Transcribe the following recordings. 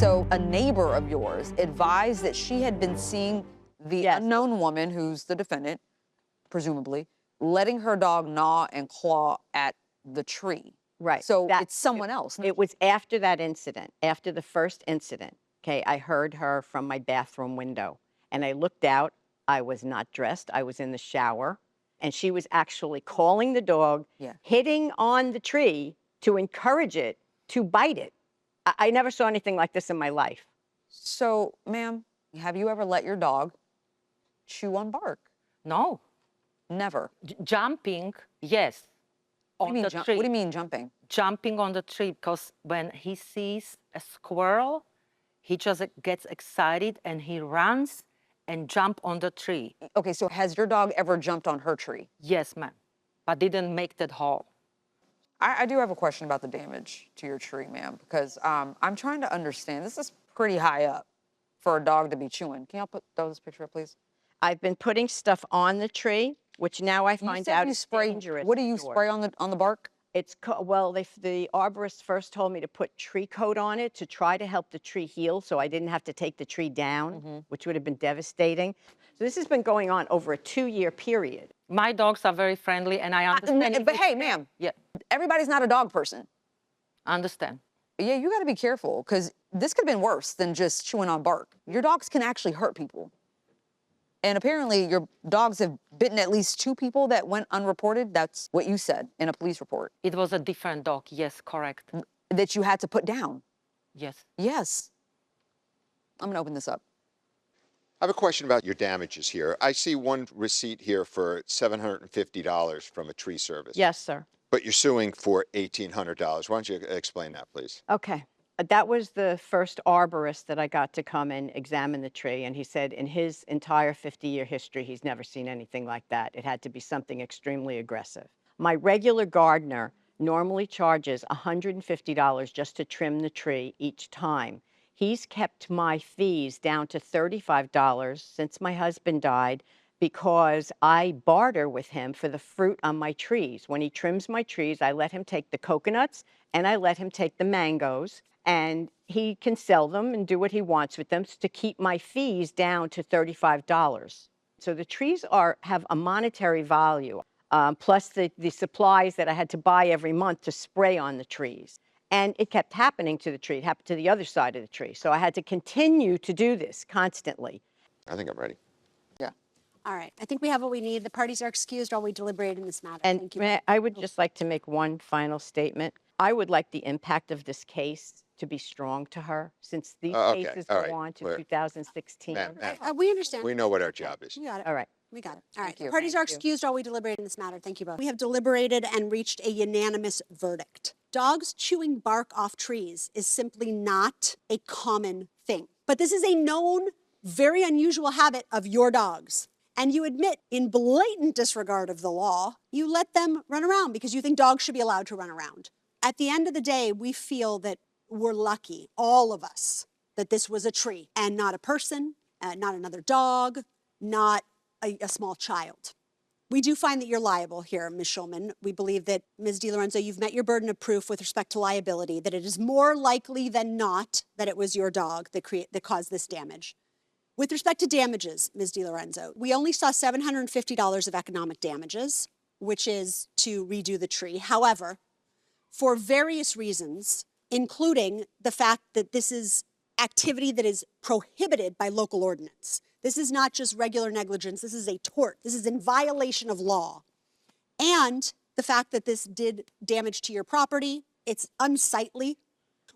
So a neighbor of yours advised that she had been seeing the unknown woman, who's the defendant, presumably, letting her dog gnaw and claw at the tree. Right. So it's someone else. It was after that incident, after the first incident, okay, I heard her from my bathroom window. And I looked out. I was not dressed. I was in the shower. And she was actually calling the dog, hitting on the tree to encourage it to bite it. I never saw anything like this in my life. So, ma'am, have you ever let your dog chew on bark? No. Never. Jumping, yes. What do you mean jumping? Jumping on the tree, because when he sees a squirrel, he just gets excited and he runs and jump on the tree. Okay, so has your dog ever jumped on her tree? Yes, ma'am, but didn't make that hole. I do have a question about the damage to your tree, ma'am, because I'm trying to understand. This is pretty high up for a dog to be chewing. Can y'all throw this picture up, please? I've been putting stuff on the tree, which now I find out is dangerous. What do you spray on the bark? It's well, the arborist first told me to put tree coat on it to try to help the tree heal, so I didn't have to take the tree down, which would have been devastating. So this has been going on over a 2-year period. My dogs are very friendly, and I understand. But hey, ma'am, everybody's not a dog person. I understand. Yeah, you got to be careful, because this could have been worse than just chewing on bark. Your dogs can actually hurt people. And apparently your dogs have bitten at least 2 people that went unreported. That's what you said in a police report. It was a different dog, yes, correct. That you had to put down. Yes. Yes. I'm gonna open this up. I have a question about your damages here. I see one receipt here for $750 from a tree service. Yes, sir. But you're suing for $1,800. Why don't you explain that, please? Okay. That was the first arborist that I got to come and examine the tree, and he said in his entire 50-year history, he's never seen anything like that. It had to be something extremely aggressive. My regular gardener normally charges $150 just to trim the tree each time. He's kept my fees down to $35 since my husband died, because I barter with him for the fruit on my trees. When he trims my trees, I let him take the coconuts and I let him take the mangoes, and he can sell them and do what he wants with them to keep my fees down to $35. So the trees have a monetary value, plus the supplies that I had to buy every month to spray on the trees. And it kept happening to the tree. It happened to the other side of the tree. So I had to continue to do this constantly. I think I'm ready. Yeah. All right. I think we have what we need. The parties are excused while we deliberate in this matter. Thank you. And I would just like to make one final statement. I would like the impact of this case to be strong to her, since these cases go on to 2016. We understand. We know what our job is. We got it. All right. We got it. All right. you. Parties are excused while we deliberate in this matter. Thank you both. We have deliberated and reached a unanimous verdict. Dogs chewing bark off trees is simply not a common thing. But this is a known, very unusual habit of your dogs. And you admit, in blatant disregard of the law, you let them run around because you think dogs should be allowed to run around. At the end of the day, we feel that we're lucky, all of us, that this was a tree and not a person, not another dog, not a small child. We do find that you're liable here, Ms. Schulman. We believe that, Ms. DiLorenzo, you've met your burden of proof with respect to liability, that it is more likely than not that it was your dog that caused this damage. With respect to damages, Ms. DiLorenzo, we only saw $750 of economic damages, which is to redo the tree. However, for various reasons, including the fact that this is activity that is prohibited by local ordinance. This is not just regular negligence. This is a tort. This is in violation of law. And the fact that this did damage to your property, it's unsightly.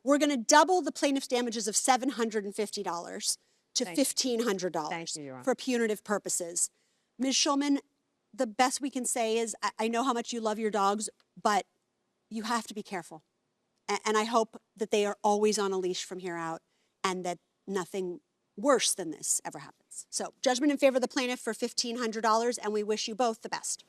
We're going to double the plaintiff's damages of $750 to $1,500 for punitive purposes. Ms. Schulman, the best we can say is, I know how much you love your dogs, but you have to be careful. And I hope that they are always on a leash from here out and that nothing worse than this ever happens. So judgment in favor of the plaintiff for $1,500, and we wish you both the best.